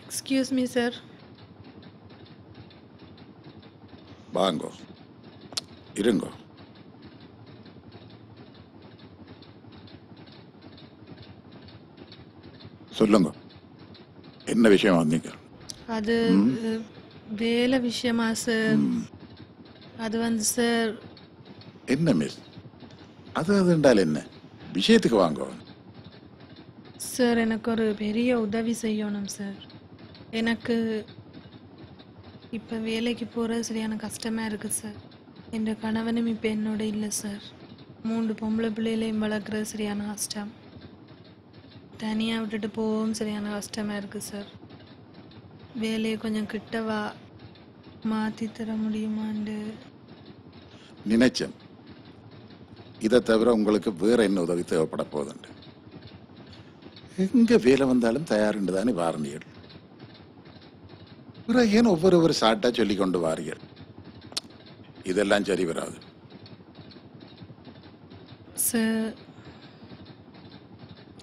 Excuse me sir. வாங்கோ, இருங்கோ. சொல்லுங்க, என்ன விஷயம் வந்தீங்க? அது வேலை விஷயமா சார்? அது சார். என்ன மிஸ், அது என்றால் என்ன? விஷயத்துக்கு வாங்கோ. சார், எனக்கு ஒரு பெரிய உதவி செய்யணும் சார். எனக்கு இப்போ வேலைக்கு போகிறது சரியான கஷ்டமாக இருக்குது சார். என் கணவனும் இப்போ என்னோட இல்லை சார். 3 பொம்பளை பிள்ளைகளையும் வளர்க்குறது சரியான கஷ்டம். தனியாக விட்டுட்டு போகவும் சரியான கஷ்டமாக இருக்குது சார். வேலையை கொஞ்சம் கிட்டவா மாற்றி தர முடியுமான்னு நினைச்சேன். இதை தவிர உங்களுக்கு வேற என்ன உதவி தேவைப்பட போகுதுண்டு? எங்க வேலை வந்தாலும் தயாருண்டு தானே வாரணிகள். பிறகு ஏன் ஒவ்வொரு சாட்டா சொல்லி கொண்டு வாரியல்? இதெல்லாம் சரி வராது சார்.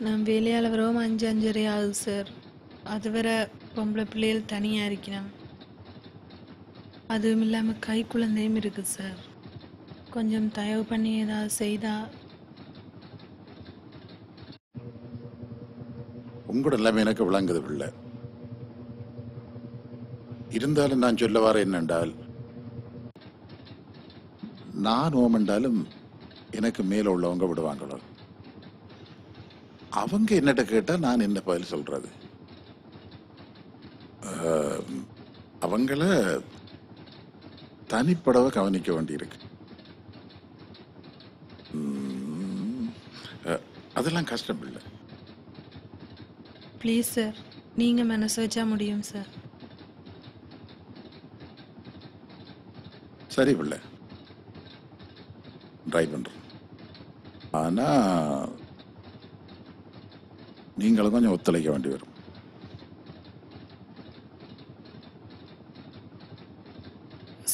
நான் வேலையால் வரவும் 5:30 ஆகுது சார். அது வேற பொம்பளை பிள்ளைகள் தனியாக இருக்கிறேன். அதுவும் இல்லாமல் கை குழந்தையும் இருக்குது சார். கொஞ்சம் தயவு பண்ணி ஏதாவது செய்தா. உங்களோட எல்லாமே எனக்கு விளங்குது பிள்ளை. இருந்தாலும் நான் சொல்ல வர என்னென்றால், நான் ஓமென்றாலும் எனக்கு மேல உள்ளவங்க விடுவாங்களோ, அவங்க என்னட்ட கேட்டா நான் என்ன பதில் சொல்றது? அவங்கள தனிப்படவை கவனிக்க வேண்டியிருக்கு. அதெல்லாம் கஷ்டம் இல்லை. ப்ளீஸ் சார், நீங்கள் மனசு வச்சா முடியும் சார். சரி பிள்ளை, ட்ரை பண்றேன். ஆனா நீங்களும் கொஞ்சம் ஒத்துழைக்க வேண்டி வரும்.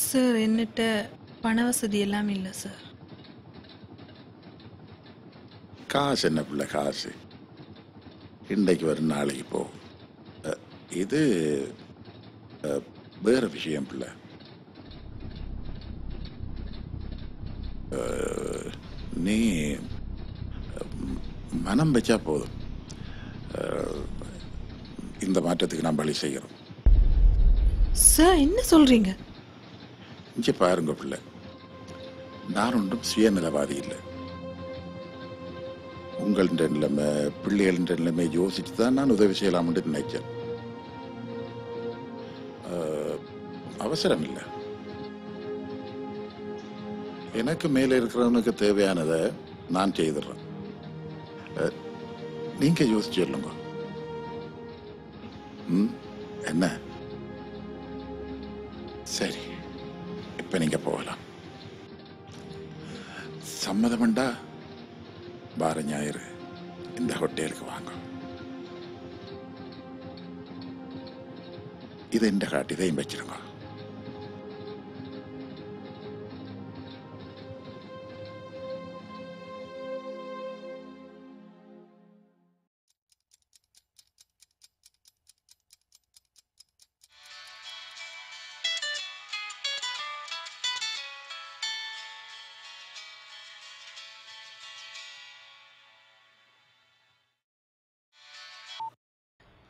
சார், என்னட்ட பண வசதி எல்லாம் இல்லை சார். காசு என்ன பிள்ளை, காசு இன்றைக்கு வரும் நாளைக்கு போகும். இது வேற விஷயம் பிள்ளை. நீ மனம் வச்சா போதும். இந்த மாற்றத்துக்கு நான் வழி செய்கிறோம். சார், என்ன சொல்றீங்க? இங்கே பாருங்க பிள்ளை, நான் ஒன்றும் சுயநலவாதி இல்லை. உங்கள்கிட்ட நிலைமை, பிள்ளைகளின் நிலைமை யோசிச்சு தான் நான் உதவி செய்யலாம்னு நினைச்சேன். அவசரம் இல்லை. எனக்கு மேல இருக்கிறவனுக்கு தேவையானதை நான் செய்துடுறேன். நீங்க யோசிச்சு சொல்லுங்க. என்ன? சரி, இப்ப நீங்க போகலாம். சம்மதம்டா வார ஞாயிறு இந்த ஹோட்டலுக்கு வாங்க. இதை இந்த காட்டி இதையும் வச்சிருங்க.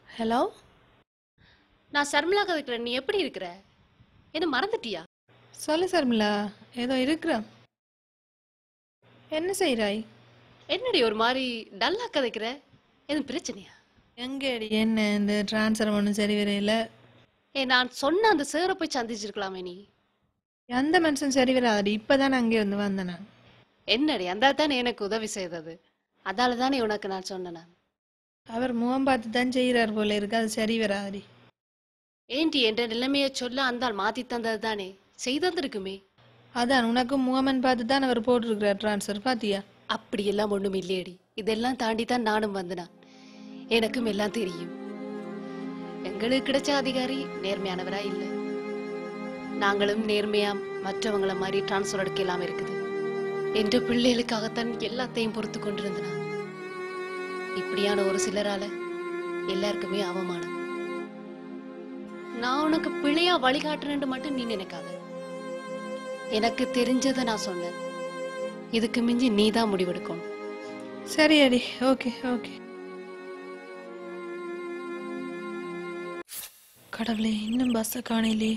ஹலோ, நான் சர்மிளா கதைக்கிறேன். நீ எப்படி இருக்கிற? என்ன மறந்துட்டியா? சொல்லு சர்மிளா, ஏதோ இருக்கிற. என்ன செய்கிறாய்? என்னடி ஒரு மாதிரி டல்லா கதைக்கிற? எதுவும் பிரச்சனையா? எங்கேடி என்ன இந்த டிரான்ஸ்ஃபர் ஒன்றும் சரி வரையில. நான் சொன்ன அந்த சேரை போய் சந்திச்சிருக்கலாமே நீ. எந்த மனுஷன் சரி வராதடி. இப்போதான் அங்கே வந்து வந்தேன் நான். என்னடி அந்த தானே எனக்கு உதவி செய்தது. அதால தானே உனக்கு நான் சொன்னேன். அவர் முகம் பார்த்து தான் செய்கிறார் போல இருக்கு. அது சரி வராதடி. ஏன்டி என்ற நிலைமையை சொல்ல அந்த மாத்தி தந்தது தானே செய்திருக்குமே. அதான் உனக்கு முகமன் பார்த்து தான் அவர் போட்டிருக்கிறார் டிரான்ஸ்ஃபர். பாத்தியா? அப்படியெல்லாம் ஒண்ணும் இல்லையடி. இதெல்லாம் தாண்டி தான் நானும் வந்தேன். எனக்கும் எல்லாம் தெரியும். எங்களுக்கு கிடைச்ச அதிகாரி நேர்மையானவரா இல்ல. நாங்களும் நேர்மையா மற்றவங்கள மாதிரி டிரான்ஸ்ஃபர் எடுக்கலாம் இருக்குது. என்ற பிள்ளைகளுக்காகத்தான் எல்லாத்தையும் பொறுத்து கொண்டிருந்தனா. இப்படியான ஒரு சிலரால எல்லாருக்குமே அவமானம். நான் உனக்கு பிழையா வழிகாட்டுறேன்னு மட்டும் நீ நினைக்காத. எனக்கு தெரிஞ்சதை நான் சொன்னேன். இதுக்கு மிஞ்சி நீ தான் முடிவெடுக்கணும். சரி அடி. Okay okay. கடவுளே, இன்னும் பஸ்ஸை காணலே.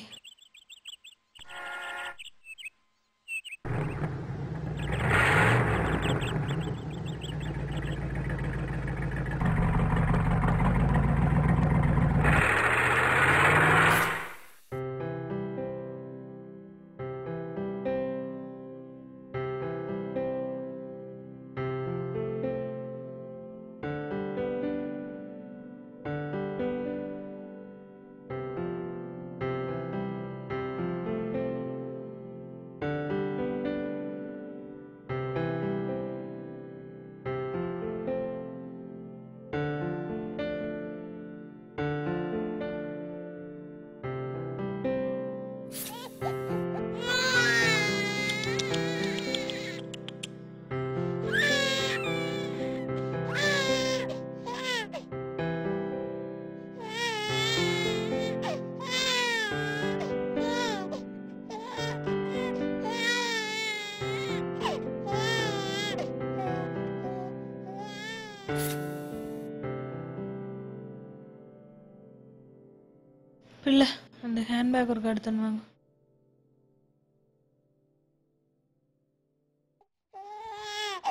பிள்ளை, அந்த ஹேண்ட்பேக் ஒரு எடுத்துன்னு வாங்க.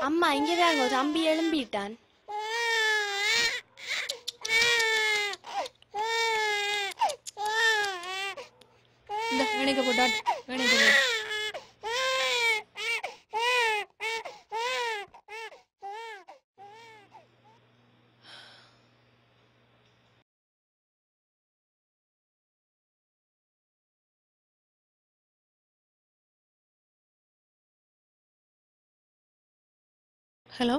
அம்மா இங்கதாங்க தம்பி எழும்பிட்டான். இந்த வேணிக்க போட்டாட், வேணிக்க போட்டு. Hello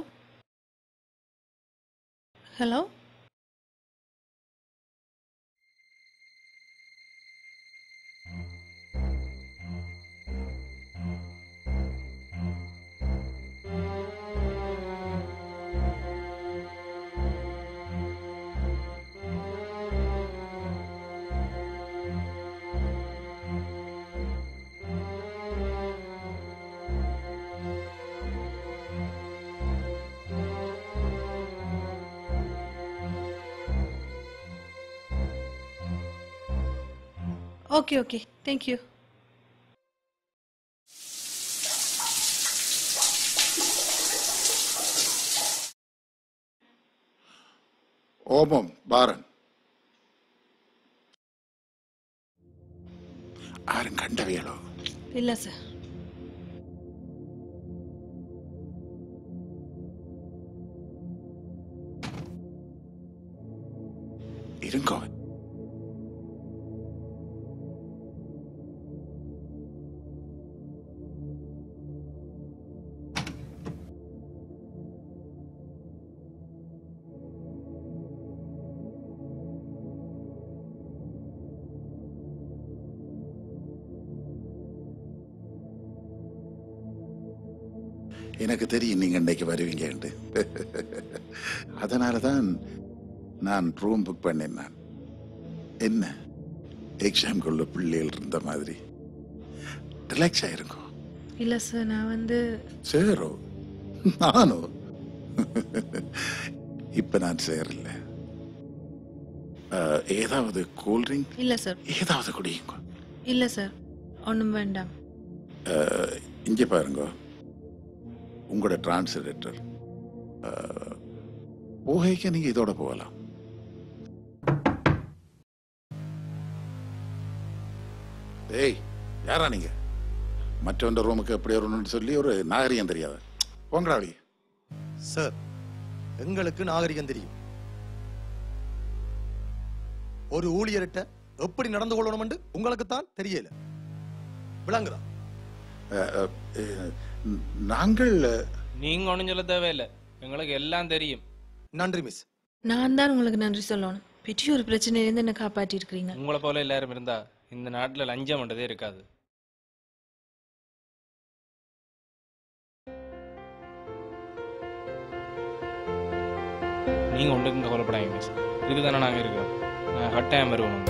hello. Okay okay, thank you. ஓமம் பாரன் ஆரும் கண்டவையலோ? இல்லை சார். இருங்கோ. எனக்கு தெரியும் நீங்க இன்னைக்கு வருவீங்க. அதனாலதான் நான் ரூம் புக் பண்ணினேன். என்ன எக்ஸாம்குள்ள பிள்ளைகள் இருந்த மாதிரி ரிலாக்ஸ் ஆயிருக்கும். இல்லை சார், நான் சேரோ நானும் இப்ப நான் சேரல. ஏதாவது கூல்ட்ரிங்க்? இல்லை சார். ஏதாவது குடியுங்க. இல்லை சார், ஒன்றும் வேண்டாம். இங்கே பாருங்க, உங்களோட டிரான்ஸ்லேட்டர் போகைக்கு நீங்க இதோட போகலாம். ஏய், யாரா நீங்க? மற்றவன் ரூமுக்கு எப்படி வரணும்னு சொல்லி ஒரு நாகரிகம் தெரியாத போங்கடா வழி. சார், எங்களுக்கு நாகரிகம் தெரியும். ஒரு ஊழியர்கிட்ட எப்படி நடந்து கொள்ளணும் உங்களுக்கு தான் தெரியல. விளங்குதா? நாங்கள் நீங்க ஒன்றும் சொல்ல தேவையில்லை, எங்களுக்கு எல்லாம் தெரியும். நன்றி மிஸ். நான் தான் உங்களுக்கு நன்றி சொல்லணும். பெரிய ஒரு பிரச்சனையிலேருந்து என்ன காப்பாற்றி இருக்கிறீங்க. உங்களை போல எல்லாரும் இருந்தா இந்த நாட்டில் லஞ்சம் பண்றதே இருக்காது. நீங்க ஒன்றுக்கு கவலைப்படாங்க மிஸ். இதுக்கு தானே நாங்கள் இருக்கோம். நான் கட்டாயம் வருவோம்.